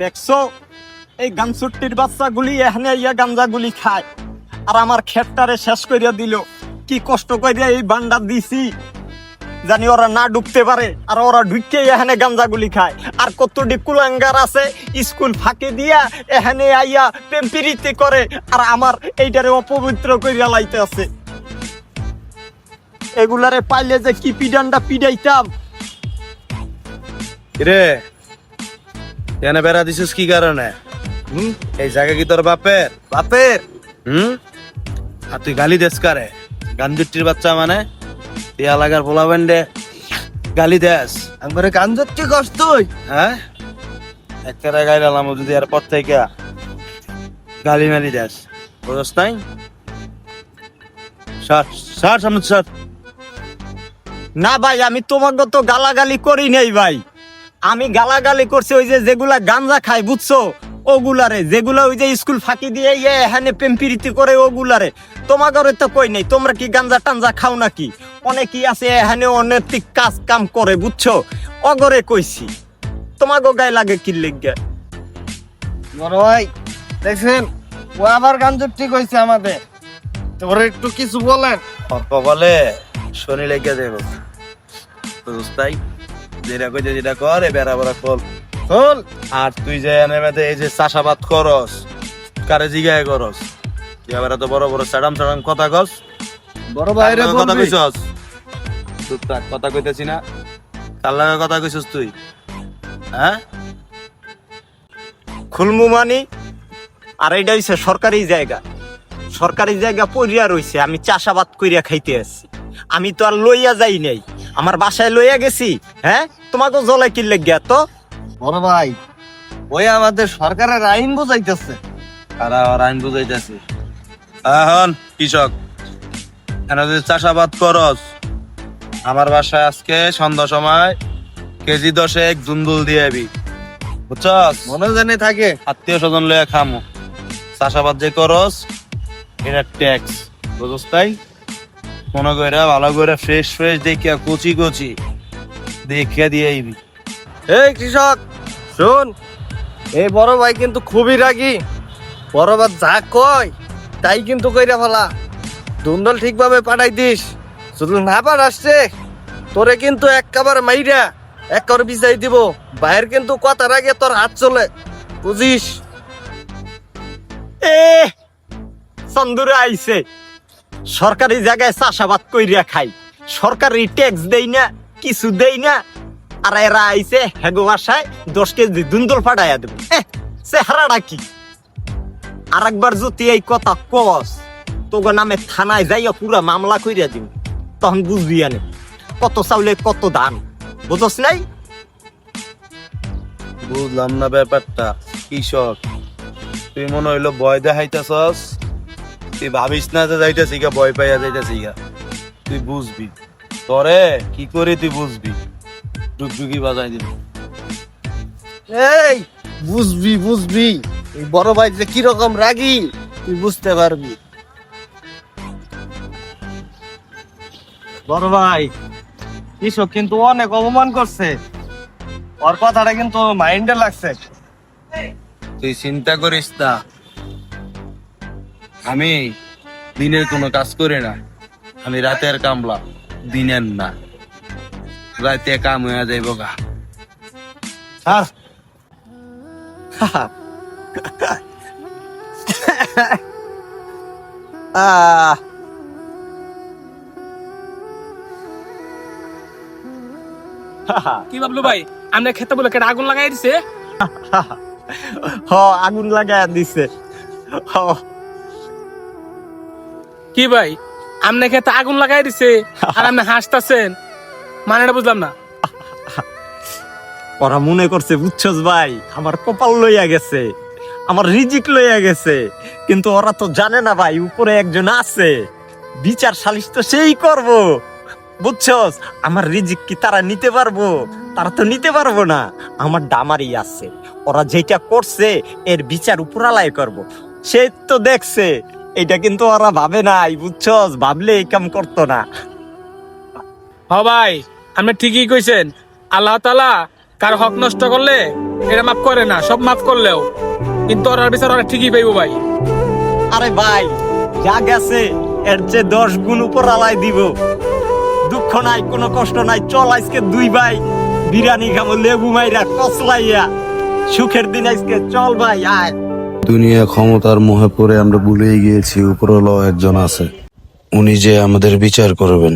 দেখছো এই গামছুট্টির বাচ্চাগুলি এখানে ইয়া গাঞ্জাগুলি খায় আর আমার ক্ষেতটারে শেষ করিয়া দিল। কি কষ্ট করিয়া এই বান্ডা দিছি জানি ওরা না ডুবতে পারে, আর ওরা ঢুকে এখানে গাঞ্জাগুলি খায়। আর কতটি কুলাঙ্গার আছে স্কুল ফাঁকে দিয়া এখানে আইয়া প্রেমপিরিতে করে আর আমার এইটারে অপবিত্র করিয়া লাইতে আছে। এগুলারে পাইলে যে কি পিডান্ডা পিডাইতাম। রে এনে বেড়া দিছিস কি কারণে? এই জায়গা কি তোর বাপের? বাপের আর তুই গালি দেস কারে? গাঞ্জুটির বাচ্চা মানে তুই এলাকার পোলাবেন রে গালি দেস? একবারে গাঞ্জুটি কস তুই? হ্যাঁ একটা গাইলাম যদি আর পর থেকে গালি মালি দেস বুঝস নাই? সর সর সামনে সর। না ভাই, আমি তোমাকে তো গালাগালি করি নাই ভাই। আমি গালাগালি করছি ওই যে যেগুলা গাঞ্জা খায় বুঝছো ওগুলারে, যেগুলা ওই যে স্কুল ফাঁকি দিয়ে এখানে প্রেমপিরিতি করে ওগুলারে। তোমাকে তো কই নাই তোমরা কি গাঞ্জা টাঞ্জা খাও নাকি? অনেকই আছে এখানে অনৈতিক কাজ কাম করে বুঝছো, অগরে কইছি। তোমাকে গায়ে লাগে কি লেগে? বড় ভাই দেখছেন ও আবার গাঞ্জুটি কইছে আমাদের, তোরে একটু কিছু বলেন। অল্প বলে শনি লেগে দেব বুঝস তাই? যেটা কইতে যেটা কর এ বেড়া বেড়া কর চল। আর তুই যে এনে এই যে চাষাবাদ করস কারে জিগায় করস? তুই আবার এত বড় বড় সাডাম সাডাম কথা কস। বড় ভাইরে কার লগে কথা বলবি? কইছস? চুপ থাক, কথা কইতেছি না। কার লগে কথা কইছস তুই? হ্যাঁ খুলমু মানি? আর এইটা হইছে সরকারি জায়গা, সরকারি জায়গা পড়িয়া রইছে। আমি চাষাবাদ কইরা খাইতে আসছি, আমি তো আর লইয়া যাই নাই, আমার বাসায় লইয়া গেছি। হ্যাঁ তোমাকে জলে কি লেগে তো? বড় ভাই ওই আমাদের সরকারের আইন বুঝাইতেছে। আর আইন বুঝাইতেছি। এখন কৃষক এনে যদি চাষাবাদ করস আমার বাসায় আজকে সন্ধ্যা সময় কেজি 10 জুন্দুল দিয়ে আবি বুঝছস? মনে জানি থাকে। আত্মীয় স্বজন লইয়া খামু। চাষাবাদ যে করস এটা ট্যাক্স বুঝছ তাই? মনে কইরা ভালো করে ফ্রেশ ফ্রেশ দেখিয়া কচি কচি দেখিয়া দিয়ে আইবি। এই কৃষক শুন, এই বড় ভাই কিন্তু খুবই রাগী। বড় ভাই যা কয় তাই কিন্তু কইরা ফেলা। দুন্দল ঠিকভাবে পাঠাই দিস, শুধু না পাঠাসছে তোরে কিন্তু একেবারে মাইরা একবার বিছাই দিব। বাইরের কিন্তু কথার আগে তোর হাত চলে বুঝিস? এ চন্দুরে আইছে, সরকারি জায়গায় চাষাবাদ কইরা খাই, সরকারি ট্যাক্স দেই না, কিছু দেই না। আর এরা আইছে হেগো বাসায় 10 কেজি দুন্দল ফাটাইয়া দেব। চেহারাটা কি? আর একবার যদি এই কথা কস তোগো নামে থানায় যাইয়া পুরা মামলা কইরা দিব, তখন বুঝবি আনে কত চাউলে কত ধান। বুঝস নাই? বুঝলাম না ব্যাপারটা। কৃষক তুই মনে হইলো ভয় দেখাইতেছস? তুই ভাবিস না যে যাইতেছি গা ভয় পাইয়া যাইতেছি গা। তুই বুঝবি তরে কি করে তুই বুঝবি। ডুগডুগি বাজাই দিবি। এই বুঝবি বুঝবি, এই বড় ভাই যে কিরকম রাগী তুই বুঝতে পারবি। বড় ভাই কৃষক কিন্তু অনেক অপমান করছে, ওর কথাটা কিন্তু মাইন্ডে লাগছে। তুই চিন্তা করিস না, আমি দিনের কোনো কাজ করি না। আমি রাতের কামলা, দিনের না। রাতে কাম হয়ে যাইব গা। আর আহ কি ভাবলো ভাই? আমরা খেতে বলে কেটে আগুন লাগাই দিছে। হ আগুন লাগায় দিছে। হ কি ভাই আমনে খেতে আগুন লাগাই দিছে আর আপনি হাসতাছেন, মানেটা বুঝলাম না। ওরা মনে করছে বুঝছস ভাই আমার কপাল লইয়া গেছে, আমার রিজিক লইয়া গেছে। কিন্তু ওরা তো জানে না ভাই উপরে একজন আছে, বিচার সালিশ তো সেই করব। বুঝছস আমার রিজিক কি তারা নিতে পারবো? তারা তো নিতে পারবো না। আমার ডামারি আছে, ওরা যেটা করছে এর বিচার উপরালায় করব। সে তো দেখছে, এটা কিন্তু ওরা ভাবে নাই। বুঝছস ভাবলে এই কাম করতো না। হ ভাই আপনি ঠিকই কইছেন, আল্লাহ তাআলা কার হক নষ্ট করলে এটা মাফ করে না, সব মাফ করলেও কিন্তু ওর বিচার ওরা ঠিকই পাইবো ভাই। আরে ভাই যা গেছে এর চেয়ে 10 গুণ উপর আলাই দিব। দুঃখ নাই, কোনো কষ্ট নাই, চল আজকে দুই ভাই বিরিয়ানি খাবো লেবু মাইরা কসলাইয়া, সুখের দিন আজকে, চল ভাই আয়। দুনিয়া ক্ষমতার মোহে পড়ে আমরা ভুলেই গিয়েছি উপরওয়ালা একজন আছে, উনি যে আমাদের বিচার করবেন।